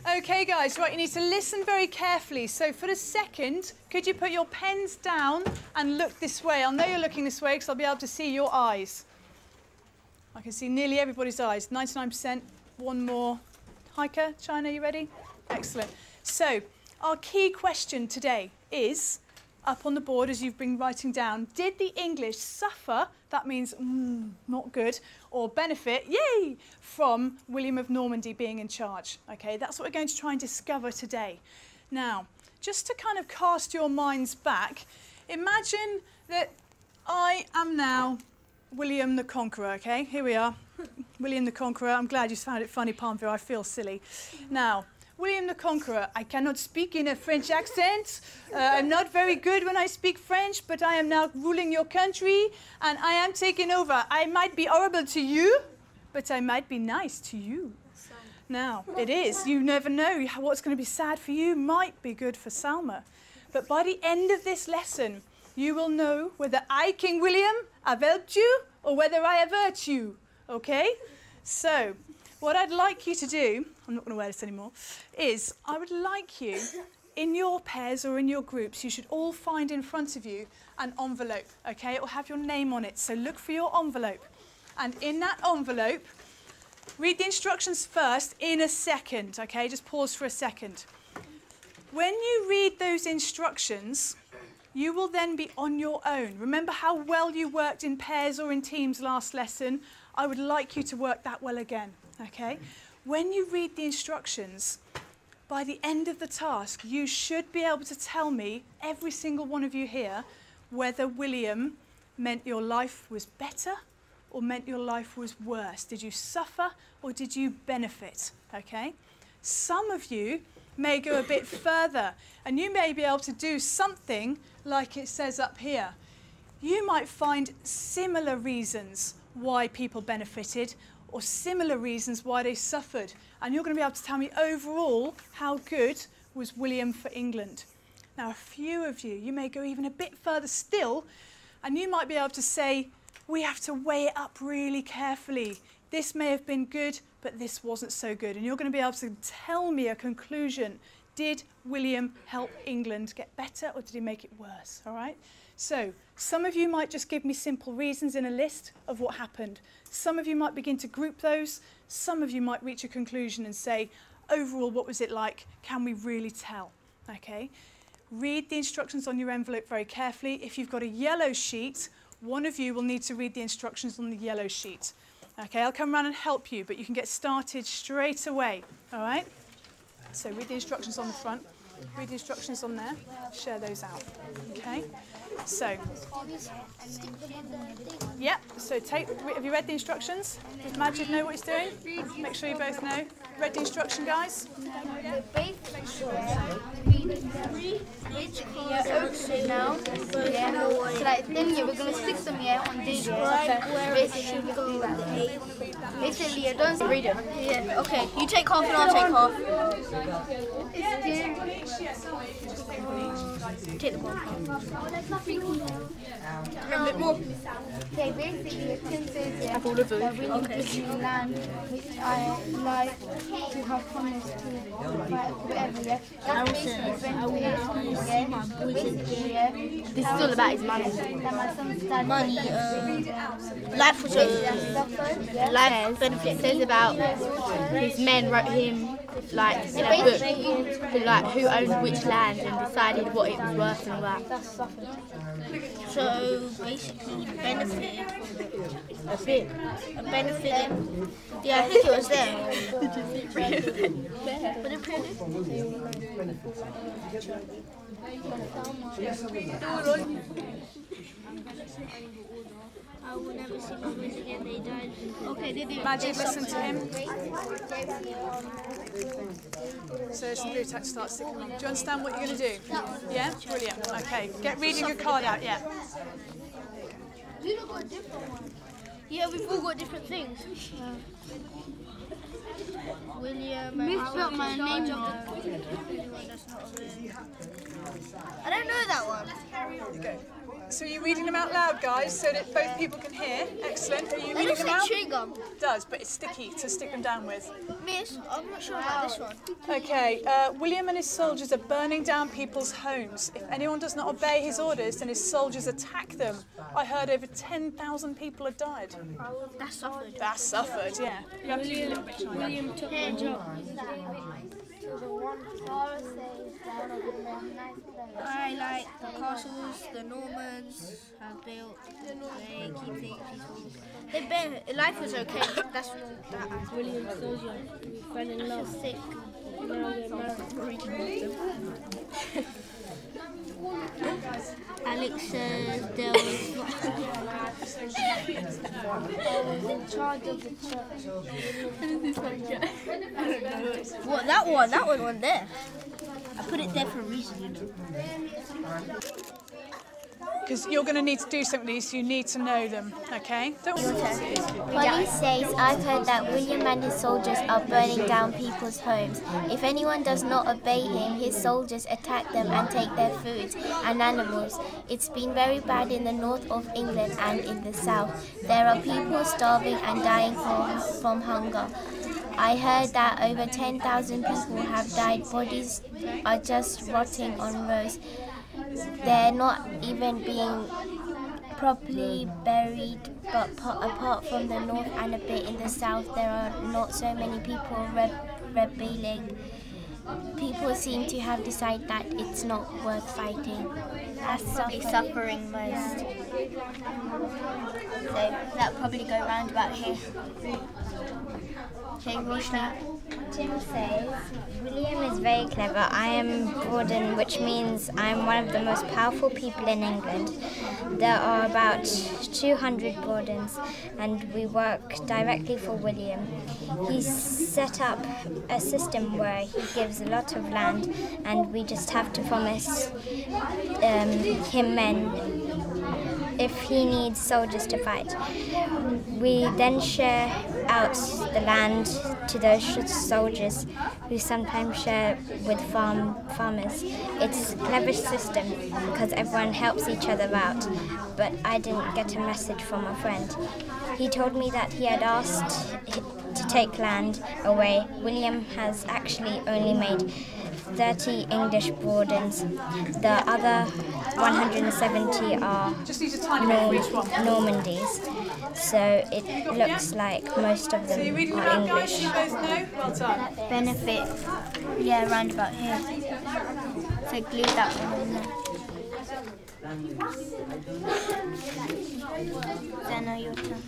Okay, guys, right, you need to listen very carefully. So for a second, could you put your pens down and look this way? I'll know you're looking this way because I'll be able to see your eyes. I can see nearly everybody's eyes, 99%. One more. Heike, China, you ready? Excellent. So our key question today is, up on the board as you've been writing down, did the English suffer, that means not good, or benefit, yay, from William of Normandy being in charge? Okay, that's what we're going to try and discover today. Now, just to kind of cast your minds back, imagine that I am now William the Conqueror, okay? Here we are, William the Conqueror. I'm glad you found it funny, Palmville, I feel silly. Now, William the Conqueror, I cannot speak in a French accent. I'm not very good when I speak French, but I am now ruling your country and I am taking over. I might be horrible to you, but I might be nice to you. Now, it is. You never know. What's going to be sad for you might be good for Salma. But by the end of this lesson, you will know whether I, King William, have helped you or whether I have hurt you. Okay? So, what I'd like you to do, I'm not going to wear this anymore, is I would like you, in your pairs or in your groups, you should all find in front of you an envelope, okay? It will have your name on it, so look for your envelope. And in that envelope, read the instructions first in a second, okay? Just pause for a second. When you read those instructions, you will then be on your own. Remember how well you worked in pairs or in teams last lesson? I would like you to work that well again. Okay? When you read the instructions, by the end of the task, you should be able to tell me, every single one of you here, whether William meant your life was better or meant your life was worse. Did you suffer or did you benefit? Okay? Some of you may go a bit further and you may be able to do something like it says up here. You might find similar reasons why people benefited or similar reasons why they suffered. And you're going to be able to tell me overall how good was William for England. Now, a few of you, you may go even a bit further still, and you might be able to say, we have to weigh it up really carefully. This may have been good, but this wasn't so good. And you're going to be able to tell me a conclusion. Did William help England get better, or did he make it worse? All right? So, some of you might just give me simple reasons in a list of what happened. Some of you might begin to group those. Some of you might reach a conclusion and say, overall, what was it like? Can we really tell? Okay? Read the instructions on your envelope very carefully. If you've got a yellow sheet, one of you will need to read the instructions on the yellow sheet. Okay, I'll come around and help you, but you can get started straight away. All right? So read the instructions on the front. Read the instructions on there. Share those out. Okay? So, yeah, so have you read the instructions? Does Majid know what he's doing? Make sure you both know. Read the instruction, guys? Now, so like then we're gonna stick some on these. Basically, you don't read it. Yeah. Okay, you take half and I'll take half. Take the half. A bit more. Okay, basically, it says have all of them. Really good land, which I like to have promised to whatever. Yeah. That's basically this is all about his money. Money, life was life benefit. It says about his men wrote him like in a book, like who owned which land and decided what it was worth and all that. So basically, benefited a bit. A benefit. Yeah, I think it was there. I will never see my boys again, they died. Okay, they did. Magic, listen to him. So there's the blue text starts sticking on. Do you understand what you're going to do? Yeah? Brilliant. Okay, get reading your card out, yeah. You got a different one. Yeah, we've all got different things. William, misspelled my name. I don't know that one. Go. So are you reading them out loud, guys, so that both people can hear? Excellent. Are you reading them out? Chewing gum. It does, but it's sticky to stick them down with. Miss, I'm not sure about this one. Okay, William and his soldiers are burning down people's homes. If anyone does not obey his orders, then his soldiers attack them. I heard over 10,000 people have died. That's suffered. That's suffered, yeah. You have to use a little bit. William took my job. I like the castles the Normans have built. They keep things peaceful. Life was okay. That's that. William soldier, we fell in love. Sick. Now we're married. Alex says there was In charge of the church. what that one? That one wasn't there. I put it there for a reason, you know. Because you're going to need to do something with these, so you need to know them, okay? Polly says, I've heard that William and his soldiers are burning down people's homes. If anyone does not obey him, his soldiers attack them and take their food and animals. It's been very bad in the north of England and in the south. There are people starving and dying from hunger. I heard that over 10,000 people have died. Bodies are just rotting on rows. They're not even being properly buried, but apart from the north and a bit in the south, there are not so many people rebelling. People seem to have decided that it's not worth fighting. That's suffering most. So that'll probably go round about here. Okay, Roshna. Tim says, William is very clever. I am Gordon, which means I'm one of the most powerful people in England. There are about 200 Gordons, and we work directly for William. He's set up a system where he gives a lot of land, and we just have to promise him men if he needs soldiers to fight. We then share out the land to those soldiers who sometimes share with farmers. It's a clever system because everyone helps each other out, but I didn't get a message from a friend. He told me that he had asked to take land away. William has actually only made 30 English Gordons. The other 170 are Normandys. So it looks like most of them are English. Benefit, yeah, round about here. So glue that one in there. Zena, your turn.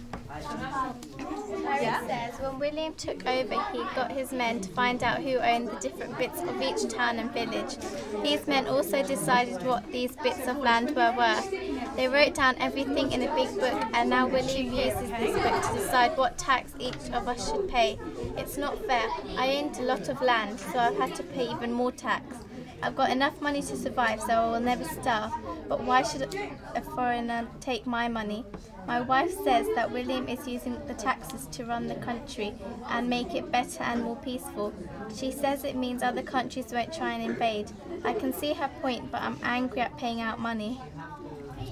Harry says when William took over, he got his men to find out who owned the different bits of each town and village. These men also decided what these bits of land were worth. They wrote down everything in a big book, and now William uses this book to decide what tax each of us should pay. It's not fair. I owned a lot of land, so I've had to pay even more tax. I've got enough money to survive, so I will never starve. But why should a foreigner take my money? My wife says that William is using the taxes to run the country and make it better and more peaceful. She says it means other countries won't try and invade. I can see her point, but I'm angry at paying out money.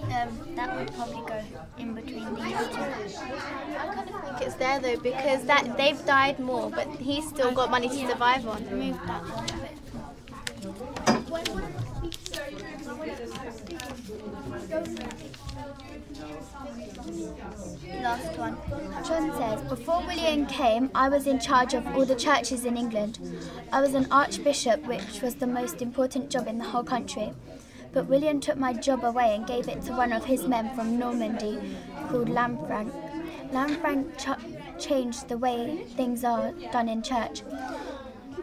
That would probably go in between these two. I kind of think it's there though, because they've died more, but he's still got money to survive on. Move that one a bit. Last one. John says, before William came, I was in charge of all the churches in England. I was an archbishop, which was the most important job in the whole country. But William took my job away and gave it to one of his men from Normandy called Lanfranc. Lanfranc changed the way things are done in church.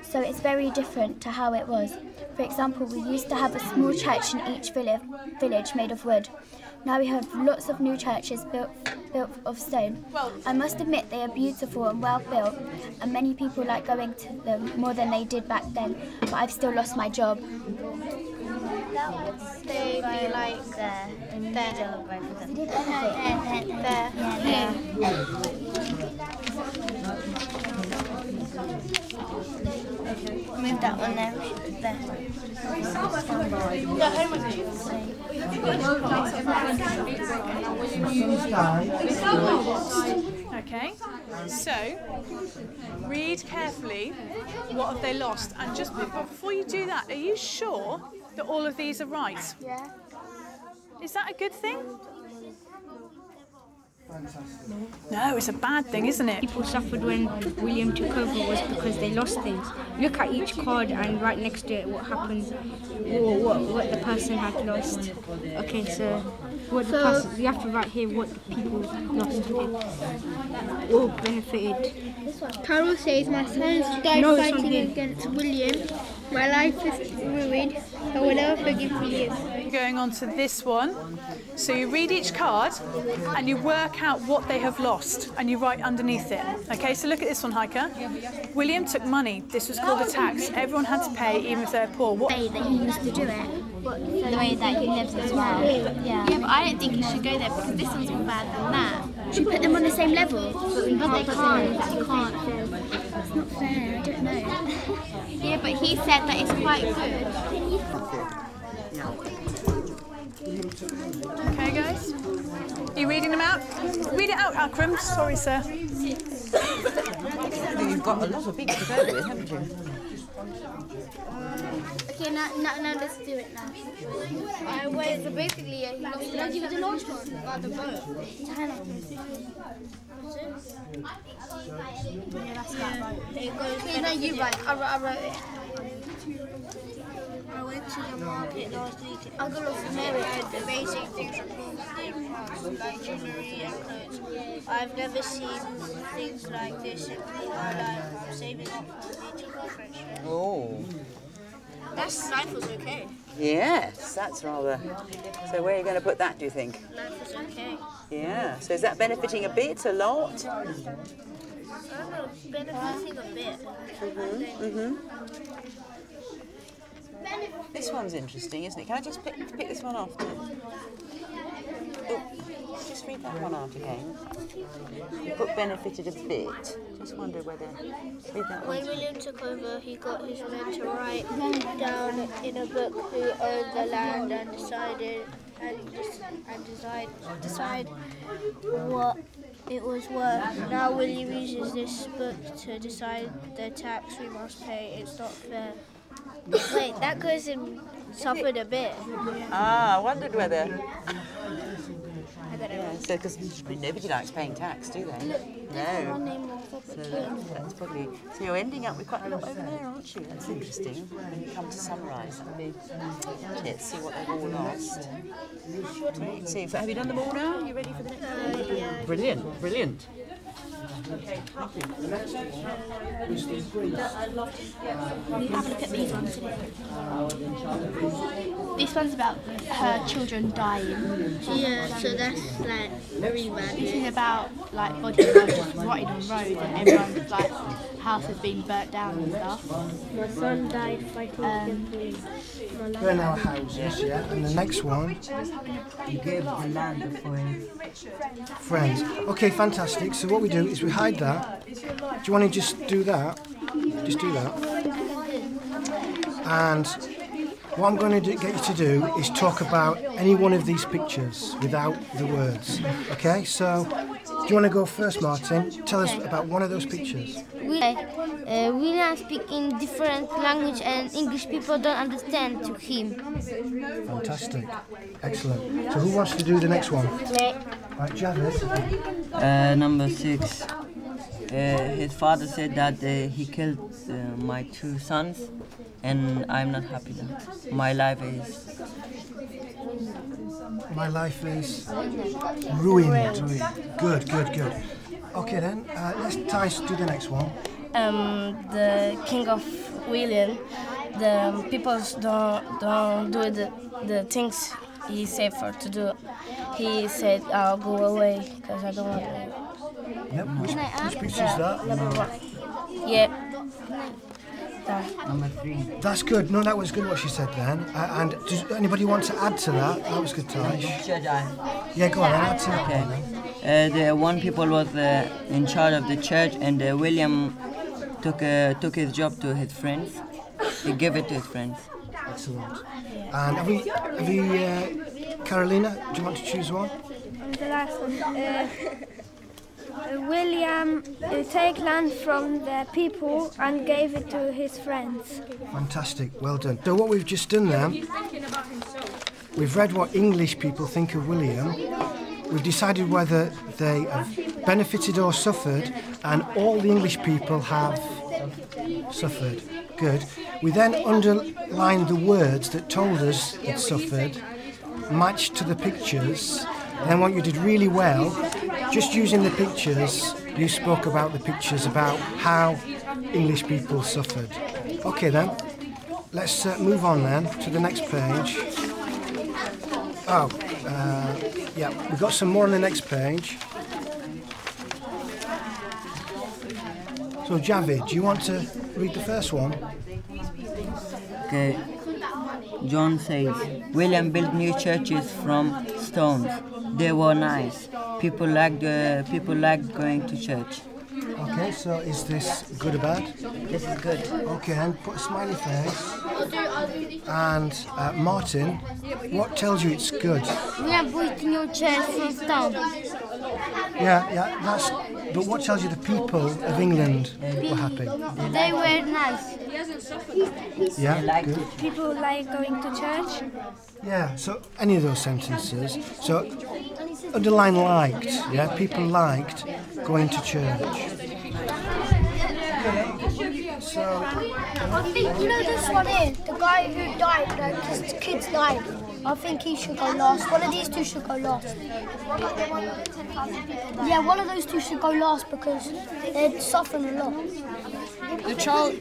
So it's very different to how it was. For example, we used to have a small church in each village made of wood. Now we have lots of new churches built of stone. I must admit they are beautiful and well built, and many people like going to them more than they did back then, but I've still lost my job. That would stay be like There, in the middle of both of them. there. Move that one there. There. Okay, so read carefully what have they lost, and just before you do that, are you sure that all of these are right? Yeah. Is that a good thing? No, it's a bad thing, isn't it? People suffered when William took over was because they lost things. Look at each card and right next to it what happened, or what the person had lost. Okay, so you have to write here what the people lost. Okay. Or benefited. Carol says, my sons died fighting against William. My life is ruined. I will never forgive William. Going on to this one. So you read each card and you work out what they have lost and you write underneath it. Okay, so look at this one, Heike. William took money. This was called a tax. Everyone had to pay, even if they're poor. What? The way that he used to do it. The way that he lives as well. Yeah, but I don't think he should go there because this one's more bad than that. Should we put them on the same level? But they can't. You can't. It's not fair, I don't know. Yeah, but he said that it's quite good. Okay, guys. Are you reading them out? Read it out, Akram. Sorry, sir. You've got a lot of big to go with, haven't you? Okay, now let's do it now. Wait, so basically, he lost the give it the last one. The boat. Okay, now you write. I wrote it. I went to the market last week. I got lost in The basic things from like jewellery and clothes. I've never seen things like this in my life. I'm saving up for a meeting French. Oh. That's life was okay. Yes, that's rather... So where are you going to put that, do you think? Life was okay. Yeah. So is that benefiting a bit, a lot? I don't know, benefiting a bit. This one's interesting, isn't it? Can I just pick this one off? Oh, just read that one out again. You put benefited a bit. Just wonder whether... Read that When one. William took over, he got his men to write down in a book who owned the land and decide what it was worth. Now William uses this book to decide the tax we must pay. It's not fair. Wait, that cousin suffered a bit. Ah, I wondered whether... Yeah, so because nobody likes paying tax, do they? No. So that's probably... So you're ending up with quite a lot over there, aren't you? That's interesting. When you come to summarise, that'll be... Let's see what they've all lost. Let's see. Have you done them all now? Are you ready for the next one? Yeah. Brilliant, brilliant. Have a look at these ones. This one's about her children dying. Yeah, so that's like really bad. This is about like bodies are just rotted on road and everyone's like house has been burnt down and stuff. My son died fighting against police. Burn our houses, yeah. And the next one, You gave the land for his friends. Okay, fantastic. So what we do is we hide that. Do you want to just do that? Just do that. And what I'm going to get you to do is talk about any one of these pictures without the words. Okay, so do you want to go first, Martin? Tell us about one of those pictures. William speaks in different language and English people don't understand to him. Fantastic. Excellent. So who wants to do the next one? Right, Javed. Number 6. His father said that he killed my 2 sons, and I'm not happy that my life is ruined. Good, good, good. Okay then, let's Thijs do the next one. The king of William, the people don't do the things he said for to do. He said, "I'll go away because I don't want to." Yep. Which picture is that? Number 1. Yeah. number 3. That's good. No, that was good what she said then. And does anybody want to add to that? That was good, Thijs. Yeah, go on then, add to that. Okay. The one people was in charge of the church, and William took his job to his friends. He gave it to his friends. Excellent. And have we Carolina, do you want to choose one? The last one. William take land from the people and gave it to his friends. Fantastic, well done. So what we've just done there, we've read what English people think of William. We've decided whether they have benefited or suffered, and all the English people have suffered. Good. We then underlined the words that told us it suffered, matched to the pictures. And then what you did really well, just using the pictures, you spoke about the pictures, about how English people suffered. Okay then, let's move on then to the next page. Yeah, we've got some more on the next page. So Javid, do you want to read the first one? Okay. John says, William built new churches from stones. They were nice. People liked going to church. Okay, so is this good or bad? This is good. Okay, and put a smiley face. And Martin, what tells you it's good? William built new churches from stone. Yeah, that's. But what tells you the people of England were happy? They were nice. Yeah, good. People like going to church. Yeah, so any of those sentences. So underline liked, yeah? People liked going to church. So I think, you know this one here, the guy who died, like his kids died. I think he should go last. One of these two should go last. Yeah, one of those two should go last because they're suffering a lot. The child,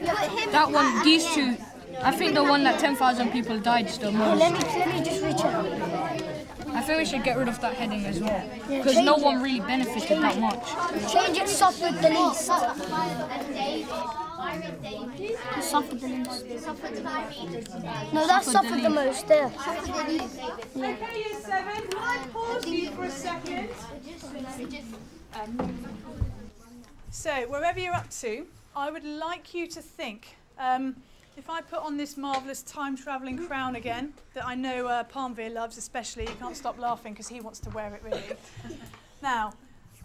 that one, these two, I think the one that 10,000 people died is the most. Let me just recheck. I think we should get rid of that heading as well, because no one really benefited that much. Change it, suffered the least. Suffered the least. No, that suffered the most there. Okay, year 7, can I pause you for a second? So, wherever you're up to, I would like you to think, if I put on this marvellous time-travelling crown again, that I know Palmvere loves especially, you can't stop laughing because he wants to wear it really. Now,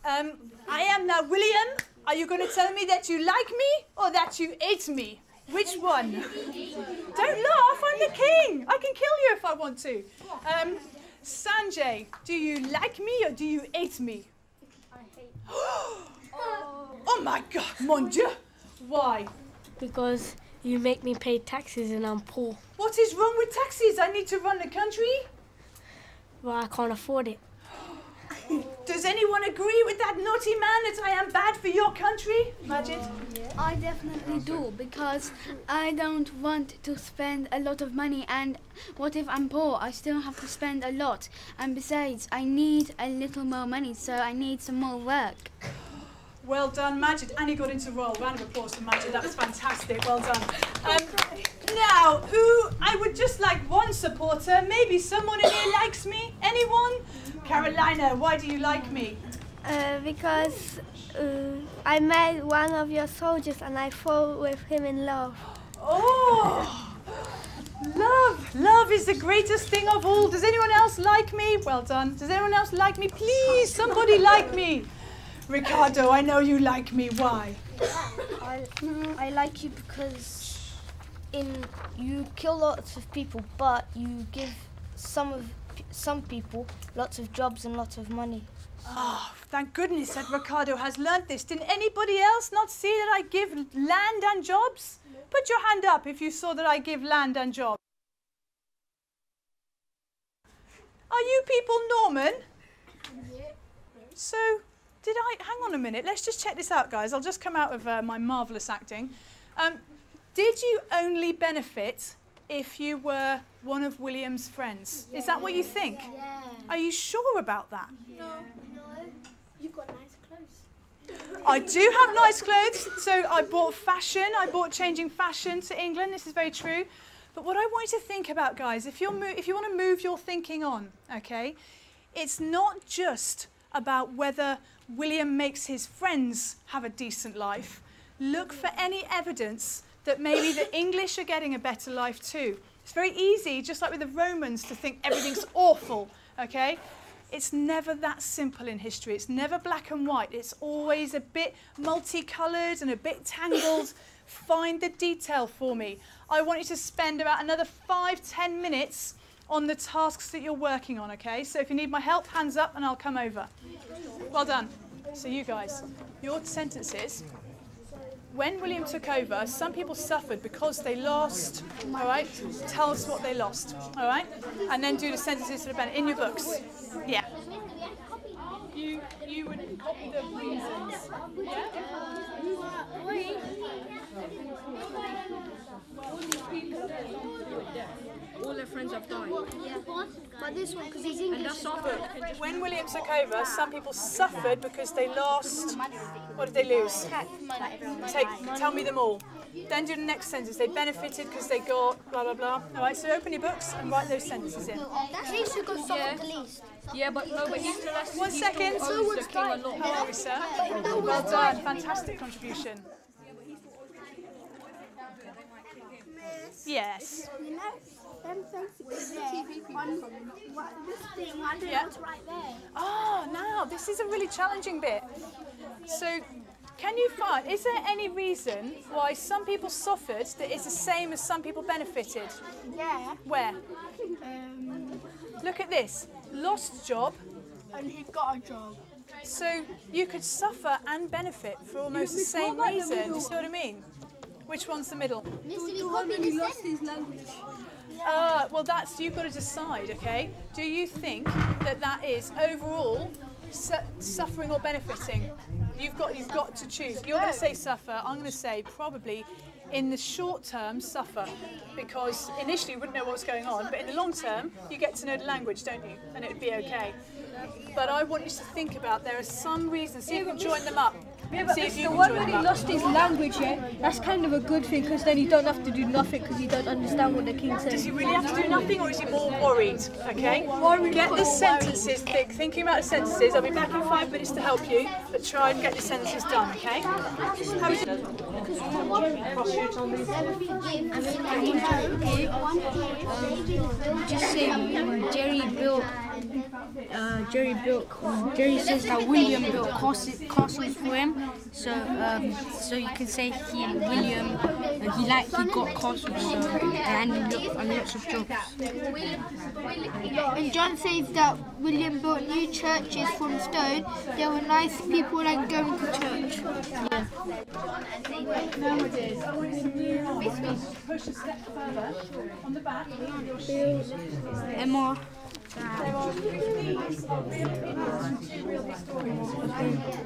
I am now William. Are you going to tell me that you like me or that you hate me? Which one? Don't laugh, I'm the king. I can kill you if I want to. Sanjay, do you like me or do you hate me? I hate. Oh my God, mon Dieu. Why? Because you make me pay taxes and I'm poor. What is wrong with taxes? I need to run the country. Well, I can't afford it. Does anyone agree with that naughty man that I am bad for your country? Majid? I definitely do, because I don't want to spend a lot of money, and what if I'm poor? I still have to spend a lot, and besides I need a little more money, so I need some more work. Well done, Majid. And he got into royal. Round of applause for Majid. That was fantastic. Well done. Now, I would just like one supporter. Maybe someone in here likes me. Anyone? Carolina, why do you like me? Because I met one of your soldiers and I fall with him in love. Oh! Love! Love is the greatest thing of all. Does anyone else like me? Well done. Does anyone else like me? Please, somebody like me. Ricardo, I know you like me. Why? I like you because you kill lots of people, but you give some people lots of jobs and lots of money. Oh, thank goodness that Ricardo has learnt this. Didn't anybody else not see that I give land and jobs? Put your hand up if you saw that I give land and jobs. Are you people Norman? So, hang on a minute, let's just check this out, guys. I'll just come out of my marvellous acting. Did you only benefit if you were one of William's friends? Is that what you think? Yeah. Are you sure about that? No. You've got nice clothes. I do have nice clothes, so I bought fashion. I bought changing fashion to England. This is very true. But what I want you to think about, guys, if you want to move your thinking on, okay, it's not just about whether William makes his friends have a decent life. Look for any evidence that maybe the English are getting a better life too. It's very easy, just like with the Romans, to think everything's awful okay? It's never that simple in history. It's never black and white. It's always a bit multicoloured and a bit tangled. Find the detail for me. I want you to spend about another 5-10 minutes on the tasks that you're working on, okay? So if you need my help, hands up and I'll come over. Well done. So you guys, your sentences. When William took over, some people suffered because they lost, all right? Tell us what they lost, all right? And then do the sentences that have been in your books. Yeah. You would copy the reasons. Yeah? All their friends have died. Yeah. But this one, because he's English. And that's after. When William took over, some people suffered because they lost. What did they lose? Tell me them all. Then do the next sentence. They benefited because they got blah blah blah. All right. So open your books and write those sentences in. That's least who got suffered the least. Yeah, but no, but he's still 1 second. How are we, sir? Well done. Fantastic contribution. Yes. You know, them faces there on this thing, I don't know what's right there. Oh, now this is a really challenging bit. So, can you find, is there any reason why some people suffered that is the same as some people benefited? Yeah. Where? Look at this. Lost job. And he got a job. So, you could suffer and benefit for almost the same reason. Do you see what I mean? Which one's the middle? The one when he lost his language. Well, that's, you've got to decide, okay? Do you think that that is overall suffering or benefiting? You've got to choose. You're going to say suffer. I'm going to say probably in the short term suffer, because initially you wouldn't know what was going on, but in the long term you get to know the language, don't you? And it would be okay. But I want you to think about, there are some reasons, see if you can join them up. Yeah, but the one when he lost his language, yeah, that's kind of a good thing, because then you don't have to do nothing because you don't understand what the king says. Does he really have to do nothing, or is he more worried? Okay? Get the sentences, thinking about the sentences. I'll be back in 5 minutes to help you, but try and get the sentences done, okay? How is it? Just say Jerry says that William built castles for him. So you can say he got castles and lots of jobs. And John says that William built new churches from stone. There were nice people like going to church. Yeah. Nowadays, push a step further on the back. Emma.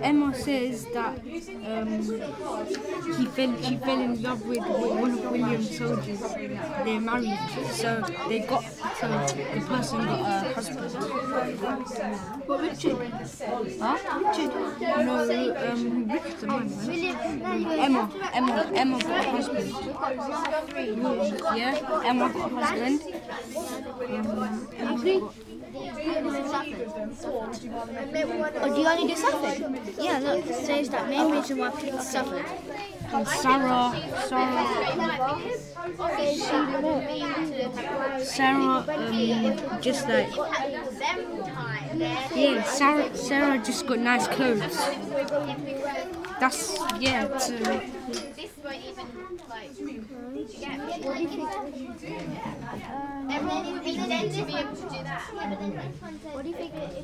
Emma says that she fell in love with one of William's soldiers. They're married, so the person got a husband. What, Richard? Huh? Richard? No, Richard's the man, right? Emma got a husband. Yeah, Emma got a husband. Oh, do you only do suffering? Yeah, look, it says that main reason why people suffered. And Sarah, just like, yeah, Sarah just got nice clothes. That's, yeah, it's,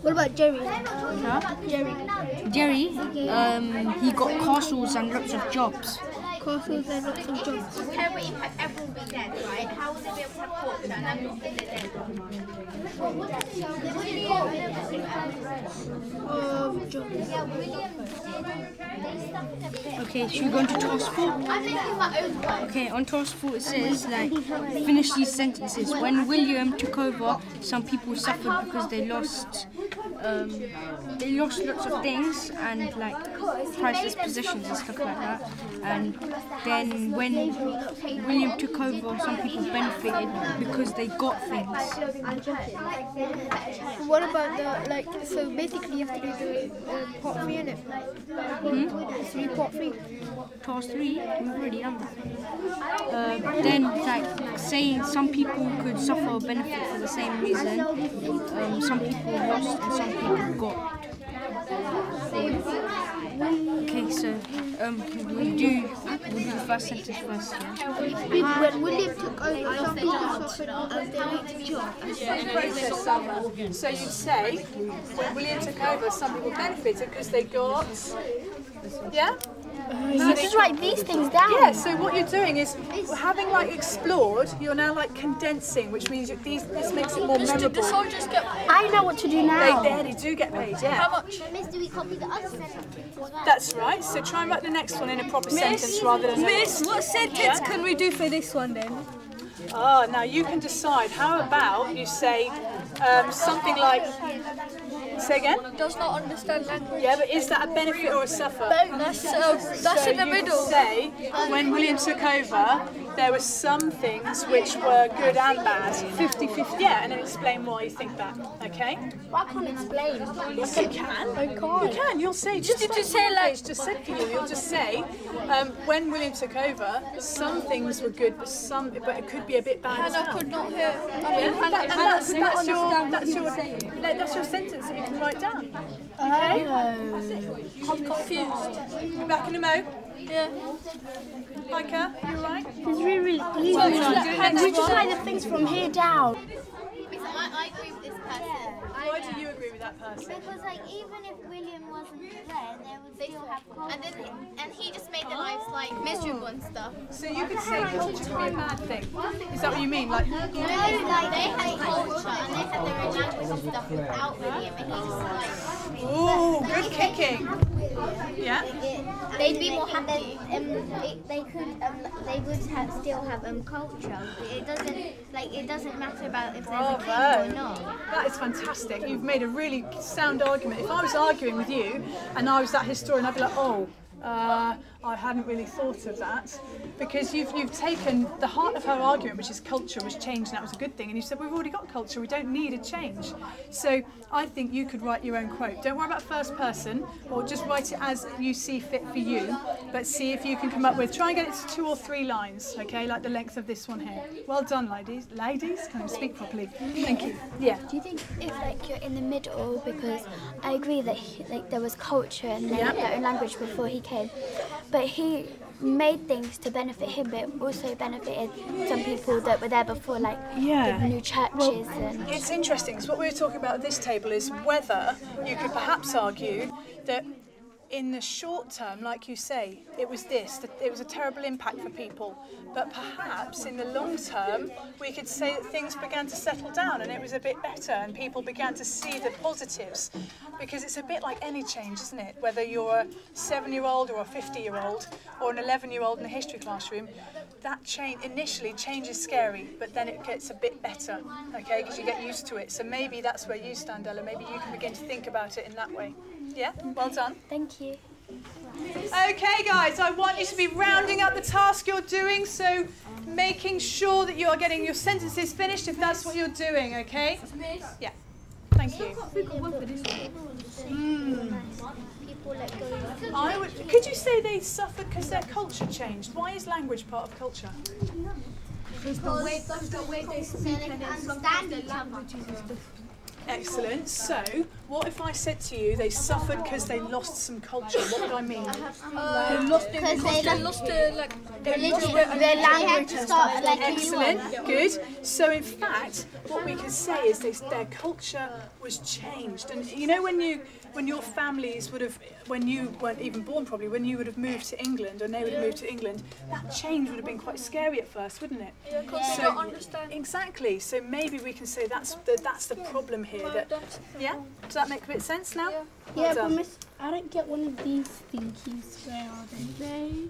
What about Jerry? Huh? Jerry, he got castles and lots of jobs. Castles and lots of jobs. Everyone will be dead, right? How will they be able to have culture and everyone will be dead? Okay, should we go into task 4? Okay, on task 4 it says, like, finish these sentences. When William took over, some people suffered because they lost lots of things and like priceless possessions and stuff like that. And then when William took over, some people benefited because they got things. What about the, like, so basically you have to do the part 3 in it? Task 3, we've already done that. Then, like, saying some people could suffer or benefit for the same reason. Some people lost and some people got. Okay, so we'll do the first sentence first. Yeah? When William took over, some people suffered as they went to job. So you'd say, when William took over, some people benefited because they got, yeah? You just write these things down. Yeah, so what you're doing is, having like explored, you're now like condensing, which means this makes it more memorable. The soldiers get paid? I know what to do now. They do get paid, yeah. How much? Miss, do we copy the other sentence as well? That's right, so try and write the next one in a proper sentence rather than... Miss, what sentence can we do for this one then? Ah, now you can decide. How about you say something like... Say again? Does not understand language. Yeah, but is that a benefit or a suffer? That's in the middle. You say, when William took over, there were some things which were good and bad. 50-50. Yeah, and then explain why you think that, okay? I can't explain. Yes, you can. I can't. You can. You'll say, just said for you, you'll just say, when William took over, some things were good, but it could be a bit bad as well. Hannah could not hear. That's your sentence that you can write down. Okay? I'm confused. You back in the mo? Yeah. Micah, you alright? It's really easy. We just write the things from here down. I agree with this person. Why do you agree with that person? Because like even if William wasn't there, they would still have culture. And he just made their lives like miserable and stuff. So you could say culture could be a bad thing. Is that what you mean? Like, No, like they had culture and they had their own language and stuff without William, and he just like. ooh, good kicking. Yeah. They'd be more happy. They would still have culture. It doesn't matter about if there's a king Bravo. or not. That is fantastic. You've made a really sound argument. If I was arguing with you and I was that historian, I'd be like, oh, I hadn't really thought of that, because you've taken the heart of her argument, which is culture was changed, and that was a good thing, and you said we've already got culture, we don't need a change. So I think you could write your own quote. Don't worry about first person, or just write it as you see fit for you, but see if you can come up with, try and get it to 2 or 3 lines, okay, like the length of this one here. Well done, ladies. Ladies? Can't even speak properly. Thank you. Yeah. Do you think if like you're in the middle, because I agree that there was culture and they had their own language before he came, but he made things to benefit him, but it also benefited some people that were there before, like the new churches. And It's interesting, because what we were talking about at this table is whether you could perhaps argue that in the short term, like you say, it was that it was a terrible impact for people, but perhaps in the long term we could say that things began to settle down and it was a bit better and people began to see the positives, because it's a bit like any change, isn't it? Whether you're a 7-year-old or a 50-year-old or an 11-year-old in a history classroom, that change is scary, but then it gets a bit better, okay, because you get used to it. So maybe that's where you stand, Ella. Maybe you can begin to think about it in that way. Yeah, well done. Thank you. Okay, guys, I want you to be rounding up the task you're doing, so making sure that you are getting your sentences finished if that's what you're doing, okay? Yeah, thank you. Could you say they suffered because their culture changed? Why is language part of culture? Because the way they speak and sometimes the language is different. Excellent. So, what if I said to you they suffered because they lost some culture? What would I mean? They lost their language and stuff. Excellent. Good. So, in fact, what we can say is their culture was changed. And you know, when your families would have, when you weren't even born probably, when you would have moved to England and they would have moved to England, that change would have been quite scary at first, wouldn't it? Yeah, because they don't understand. Exactly. So maybe we can say that's the problem here. Yeah? Does that make a bit of sense now? Yeah, but Miss, I don't get one of these thingies. Where are they?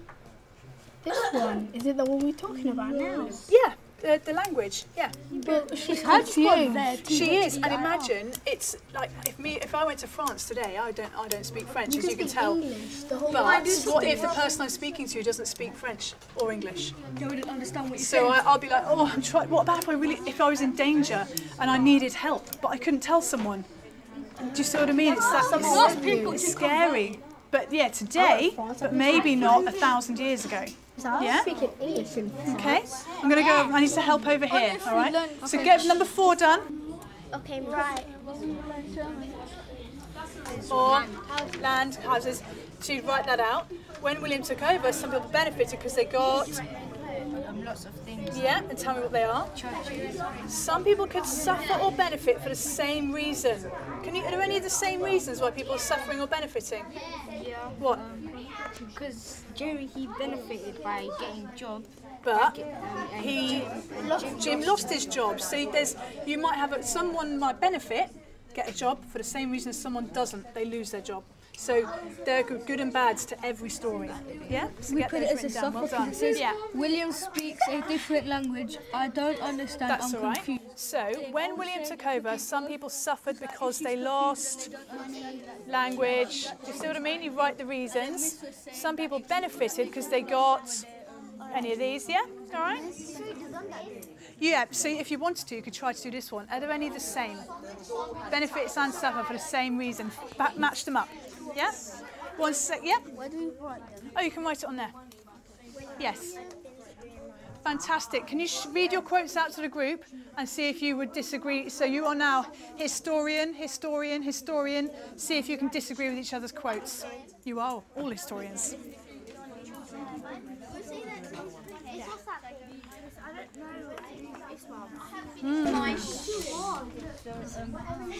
This one. Is it the one we're talking about now? Yeah. The language, yeah. But she's confused. She is, and imagine it's like if I went to France today, I don't speak French, as you can tell. But what if the person I'm speaking to doesn't speak French or English? They wouldn't understand what you're saying. So I'll be like, oh, I'm trying. What about if I was in danger and I needed help, but I couldn't tell someone? Do you see what I mean? It's scary. But yeah, today, but maybe not 1,000 years ago. Yeah? Okay, I'm going to go, I need to help over here, all right? So get number 4 done. Okay, right. Or land, houses. So you write that out. When William took over, some people benefited because they got lots of things. Yeah, and tell me what they are. Some people could suffer or benefit for the same reason. Are there any of the same reasons why people are suffering or benefiting? Yeah. What? Because Jerry, he benefited by getting a job. But Jim lost his job. See, you might have someone might benefit, get a job for the same reason as someone doesn't. They lose their job. So there are good and bads to every story. Yeah? So we put it as a well suffer. It says, William speaks a different language. I don't understand. That's I'm all right. confused. So when William took over, some people suffered because they lost language. Do you see what I mean? You write the reasons. Some people benefited because they got any of these. Yeah? All right? Yeah, so if you wanted to, you could try to do this one. Are there any the same? Benefits and suffer for the same reason. Match them up. Yeah? One sec, yeah? Where do we write them? Oh, you can write it on there. Yes. Fantastic. Can you read your quotes out to the group and see if you would disagree? So you are now historian, historian, historian. See if you can disagree with each other's quotes. You are all historians.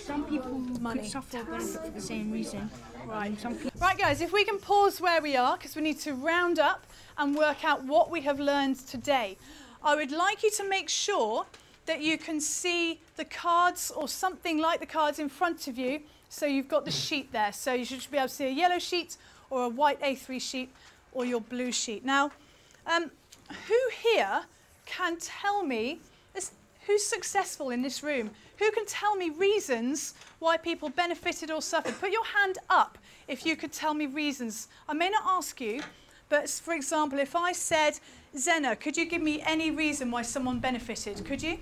Some people could suffer or benefit for the same reason. Right. Right, guys, if we can pause where we are, because we need to round up and work out what we have learned today. I would like you to make sure that you can see the cards or something like the cards in front of you. So you've got the sheet there. So you should be able to see a yellow sheet or a white A3 sheet or your blue sheet. Now, who here can tell me, who's successful in this room? Who can tell me reasons why people benefited or suffered? Put your hand up if you could tell me reasons. I may not ask you, but for example, if I said, Zena, could you give me any reason why someone benefited? Could you?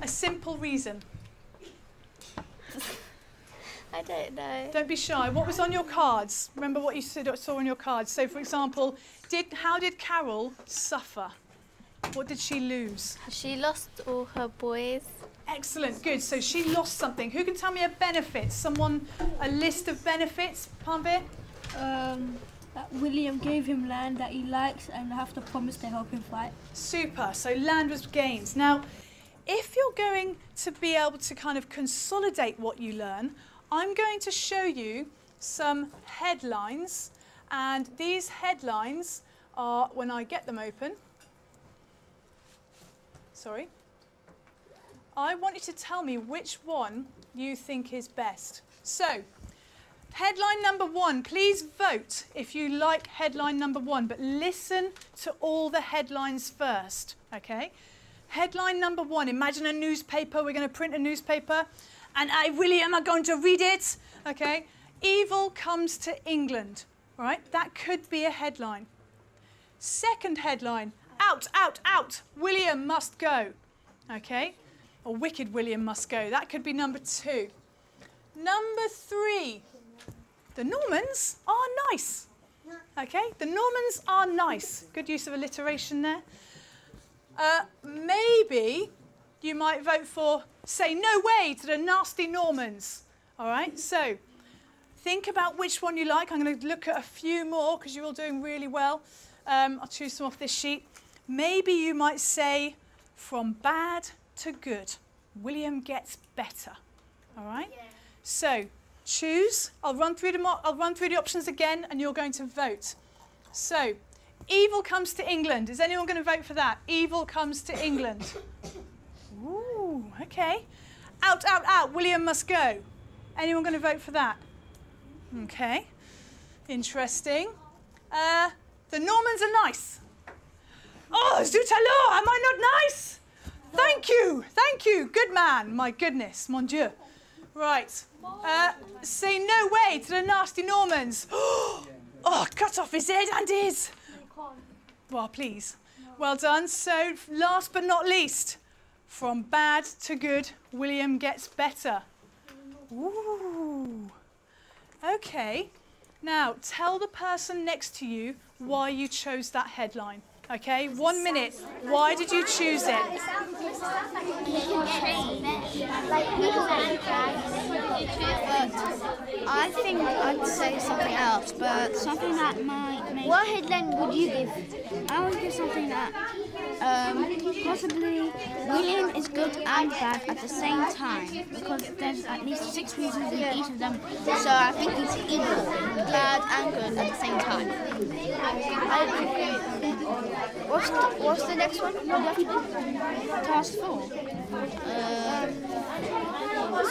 A simple reason. I don't know. Don't be shy. What was on your cards? Remember what you saw on your cards. So, for example, how did Carol suffer? What did she lose? She lost all her boys. Excellent, good. So she lost something. Who can tell me a benefit? Someone, a list of benefits, Panvir? That William gave him land that he likes and have to promise to help him fight. Super, so land was gained. Now, if you're going to be able to kind of consolidate what you learn, I'm going to show you some headlines. And these headlines are, when I get them open, sorry, I want you to tell me which one you think is best. So, headline number 1, please vote if you like headline number 1, but listen to all the headlines first, okay? Headline number 1, imagine a newspaper, we're going to print a newspaper, and I, William, are going to read it, okay? Evil comes to England, right? That could be a headline. Second headline, out, out, out, William must go, okay? Or wicked William must go. That could be number 2. Number 3, the Normans are nice, okay? The Normans are nice. Good use of alliteration there. Maybe you might vote for, say no way to the nasty Normans, all right? So think about which one you like. I'm going to look at a few more because you're all doing really well. I'll choose some off this sheet. Maybe you might say, from bad to good, William gets better. All right? Yeah. So choose. I'll run through the options again, and you're going to vote. So, evil comes to England. Is anyone going to vote for that? Evil comes to England. Ooh, okay. Out, out, out. William must go. Anyone going to vote for that? Okay. Interesting. The Normans are nice. Oh, zut alors, am I not nice? Thank you, good man, my goodness, mon Dieu. Right, say no way to the nasty Normans. Oh, cut off his head and his. Well, please. Well done. So, last but not least, from bad to good, William gets better. Ooh, Okay. Now, tell the person next to you why you chose that headline. Okay, 1 minute. Why did you choose it? I think I'd say something else, but something that might make... What headline would you give? I would give something that possibly William is good and bad at the same time, because there's at least 6 reasons in each of them, so I think he's equal, bad and good at the same time. What's the next one? Task 4.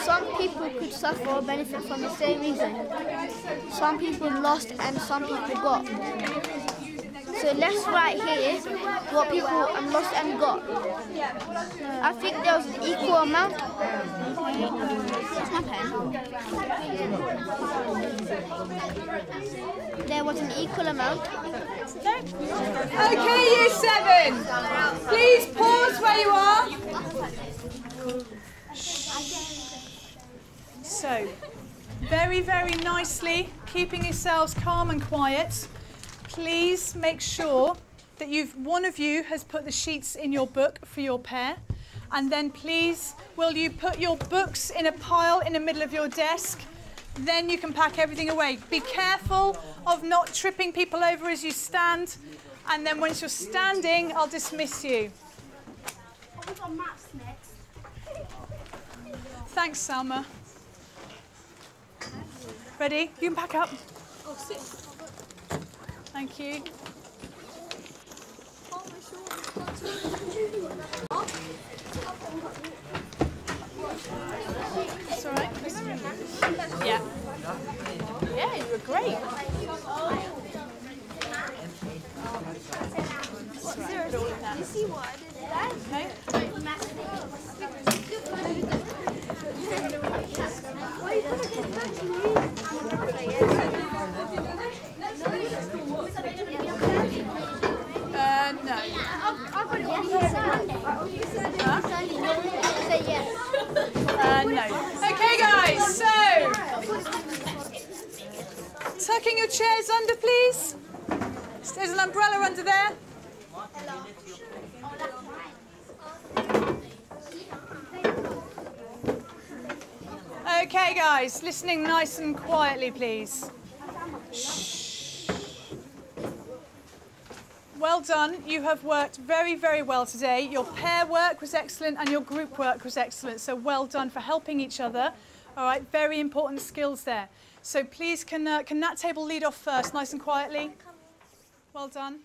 Some people could suffer or benefit from the same reason. Some people lost and some people got. So let's write here what people lost and got. I think there was an equal amount. There was an equal amount. Okay, year 7. Please pause where you are. So, very, very nicely, keeping yourselves calm and quiet. Please make sure that one of you has put the sheets in your book for your pair. And then please, will you put your books in a pile in the middle of your desk? Then you can pack everything away. Be careful of not tripping people over as you stand. And then once you're standing, I'll dismiss you. We've got maths next. Thanks, Salma. Ready? You can pack up. Oh, sit. Thank you. It's all right. Yeah. Yeah, you were great. You see what I did there? Okay. No. No. Okay, guys, so tucking your chairs under, please. There's an umbrella under there. Okay, guys, listening nice and quietly, please. Shh. Well done. You have worked very, very well today. Your pair work was excellent and your group work was excellent. So well done for helping each other. All right, very important skills there. So please, can that table lead off first, nice and quietly? Well done.